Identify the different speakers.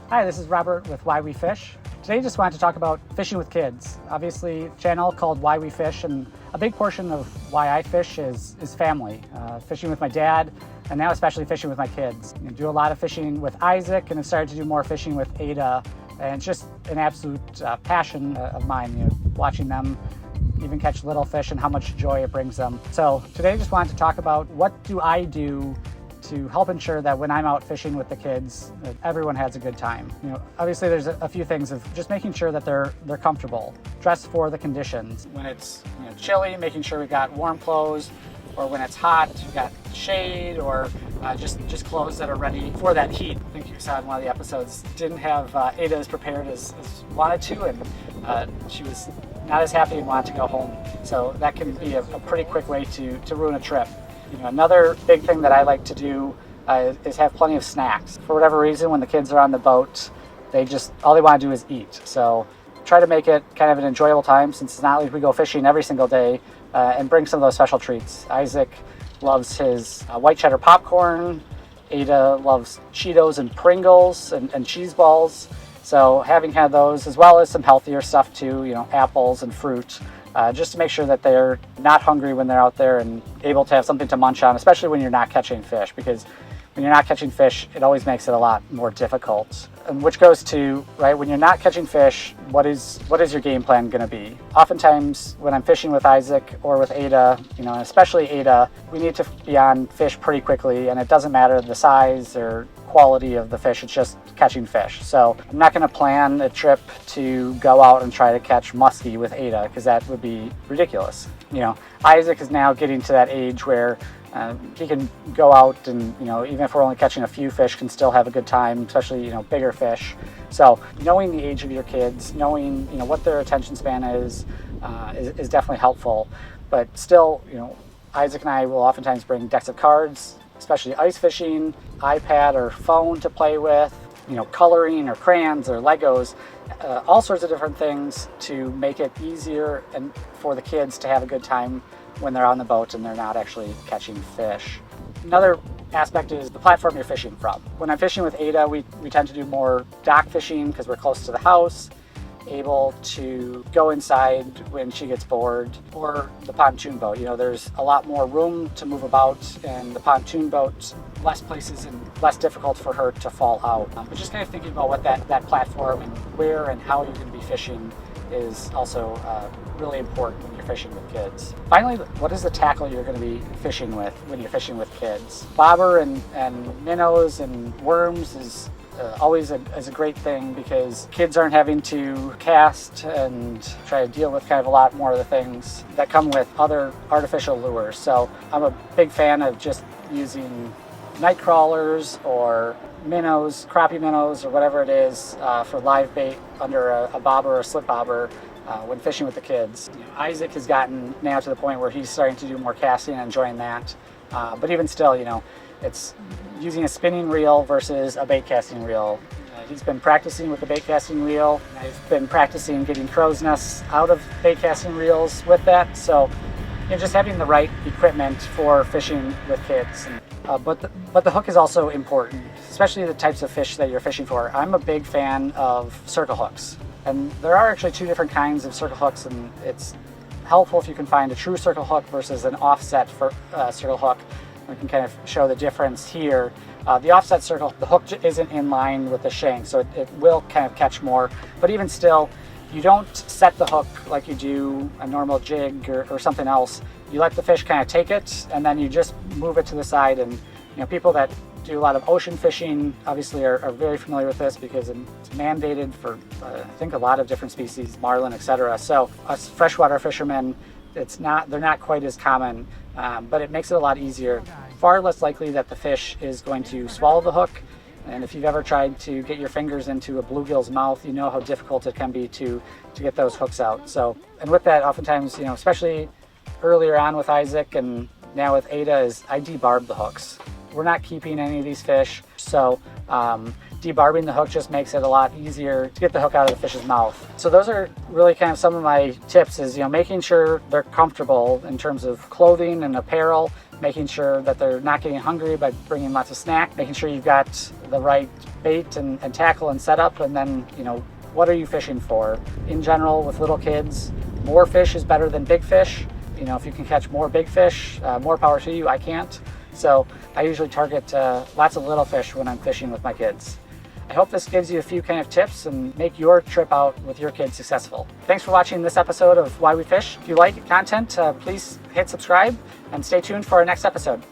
Speaker 1: Hi, this is Robert with Why We Fish. Today I just wanted to talk about fishing with kids. Obviously, a channel called Why We Fish, and a big portion of why I fish is family. Fishing with my dad, and now especially fishing with my kids. I do a lot of fishing with Isaac, and have started to do more fishing with Ada, and it's just an absolute passion of mine, watching them even catch little fish and how much joy it brings them. So today I just wanted to talk about what do I do to help ensure that when I'm out fishing with the kids, that everyone has a good time. Obviously there's a few things of just making sure that they're comfortable, dress for the conditions. When it's chilly, making sure we've got warm clothes, or when it's hot, you've got shade, or just clothes that are ready for that heat. I think you saw in one of the episodes, didn't have Ada as prepared as wanted to, and she was not as happy and wanted to go home. So that can be a pretty quick way to ruin a trip. Another big thing that I like to do is have plenty of snacks. For whatever reason, when the kids are on the boat, all they want to do is eat. So try to make it kind of an enjoyable time, since it's not like we go fishing every single day, and bring some of those special treats. Isaac loves his white cheddar popcorn. Ada loves Cheetos and Pringles and cheese balls. So having had those, as well as some healthier stuff too, apples and fruit, just to make sure that they're not hungry when they're out there and able to have something to munch on, especially when you're not catching fish, because when you're not catching fish, it always makes it a lot more difficult. And which goes to, right, when you're not catching fish, what is your game plan going to be? Oftentimes when I'm fishing with Isaac or with Ada, and especially Ada, we need to be on fish pretty quickly, and it doesn't matter the size or quality of the fish, it's just catching fish. So I'm not going to plan a trip to go out and try to catch muskie with Ada, because that would be ridiculous. Isaac is now getting to that age where he can go out and, even if we're only catching a few fish, can still have a good time, especially, bigger fish. So knowing the age of your kids, knowing, what their attention span is definitely helpful. But still, Isaac and I will oftentimes bring decks of cards, especially ice fishing, iPad or phone to play with, coloring or crayons or Legos, all sorts of different things to make it easier and for the kids to have a good time when they're on the boat and they're not actually catching fish. Another aspect is the platform you're fishing from. When I'm fishing with Ada, we tend to do more dock fishing because we're close to the house, able to go inside when she gets bored, or the pontoon boat. There's a lot more room to move about, and the pontoon boat, less places and less difficult for her to fall out. But just kind of thinking about what that platform and where and how you're going to be fishing is also really important when you're fishing with kids. Finally, what is the tackle you're going to be fishing with when you're fishing with kids? Bobber and minnows and worms is always a great thing, because kids aren't having to cast and try to deal with kind of a lot more of the things that come with other artificial lures. So I'm a big fan of just using night crawlers or minnows, crappie minnows, or whatever it is for live bait under a bobber or a slip bobber when fishing with the kids. Isaac has gotten now to the point where he's starting to do more casting and enjoying that. But even still, it's using a spinning reel versus a bait casting reel. He's been practicing with the bait casting reel. I've been practicing getting crow's nests out of bait casting reels with that. So just having the right equipment for fishing with kids. But the hook is also important, especially the types of fish that you're fishing for. I'm a big fan of circle hooks, and there are actually two different kinds of circle hooks, and it's helpful if you can find a true circle hook versus an offset circle hook. We can kind of show the difference here. The offset circle, the hook isn't in line with the shank, so it will kind of catch more. But even still, you don't set the hook like you do a normal jig or something else. You let the fish kind of take it, and then you just move it to the side. And people that do a lot of ocean fishing obviously are very familiar with this, because it's mandated for I think a lot of different species, marlin, etc. So us freshwater fishermen, they're not quite as common, but it makes it a lot easier. Far less likely that the fish is going to swallow the hook. And if you've ever tried to get your fingers into a bluegill's mouth, you know how difficult it can be to get those hooks out. So, and with that, oftentimes, especially earlier on with Isaac and now with Ada, is I debarb the hooks. We're not keeping any of these fish, so debarbing the hook just makes it a lot easier to get the hook out of the fish's mouth. So those are really kind of some of my tips, is making sure they're comfortable in terms of clothing and apparel, making sure that they're not getting hungry by bringing lots of snack, making sure you've got the right bait and tackle and setup, and then what are you fishing for? In general, with little kids, more fish is better than big fish. If you can catch more big fish, more power to you. I can't. So I usually target lots of little fish when I'm fishing with my kids. I hope this gives you a few kind of tips and make your trip out with your kids successful. Thanks for watching this episode of Why We Fish. If you like content, please hit subscribe and stay tuned for our next episode.